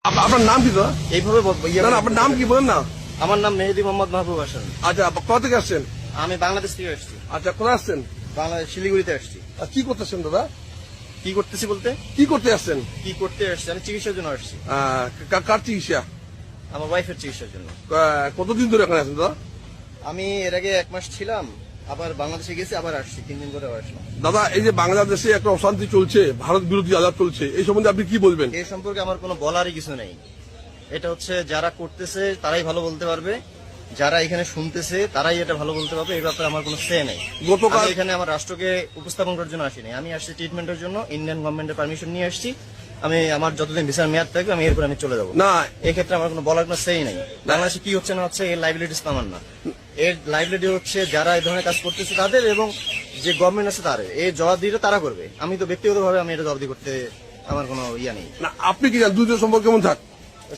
আপনার নাম কি দাদা? এইভাবে না আপনার নাম কি বলেন না? আমার নাম মেহেদি মোহাম্মদ মাহবুব হাসান। আচ্ছা কোথা থেকে আসছেন? আমি বাংলাদেশ থেকে আসছি। আচ্ছা কোথায় আসছেন? বাংলাদেশ শিলিগুড়িতে আসছি। আর কি করতেছেন দাদা? কি করতেছি বলতে কি করতে আসছেন? কি করতে আসছি, আমি চিকিৎসার জন্য আসছি। কার চিকিৎসা? আমার ওয়াইফের চিকিৎসার জন্য। কতদিন ধরে এখানে আছেন দাদা? আমি এর আগে 1 মাস ছিলাম, আবার বাংলাদেশে গেছি, আবার আসছি 3 দিন করে আসলাম। দাদা এই যে বাংলাদেশে একটা অশান্তি চলছে, ভারত বিরোধী আলাপ চলছে, এই সম্বন্ধে আপনি কি বলবেন? এই সম্পর্কে আমার কোনো বলারই কিছু নেই। এটা হচ্ছে যারা করতেছে তারাই ভালো বলতে পারবে, যারা এখানে শুনতেছে তারাই এটা ভালো বলতে পারবে। এই ব্যাপারে আমার কোনো সে নেই। গতকাল আমি এখানে আমার রাষ্ট্রকে উপস্থাপন করার জন্য আসিনি, আমি আসছি ট্রিটমেন্টের জন্য। ইন্ডিয়ান গভর্নমেন্টের পারমিশন নিয়ে আসছি। আমি আমার যতদিন ভিসার মেয়াদ থাকবে আমি এরপর আমি চলে যাবো। না এই ক্ষেত্রে আমার কোনো বলার কোনো সেই নেই। বাংলাদেশে কি হচ্ছে না হচ্ছে এর লাইবিলিটিস তো আমার না। এর লাইবিলিটি হচ্ছে যারা এই ধরনের কাজ করতেছে তাদের, এবং যে গভর্নমেন্ট আছে তার। এই জবাবদিহিটা তারা করবে। আমি তো ব্যক্তিগতভাবে আমি এটা জবাবদিহি করতে আমার কোনো ইয়া নেই। না আপনি কি জানেন দুই দেশের সম্পর্ক কেমন থাক?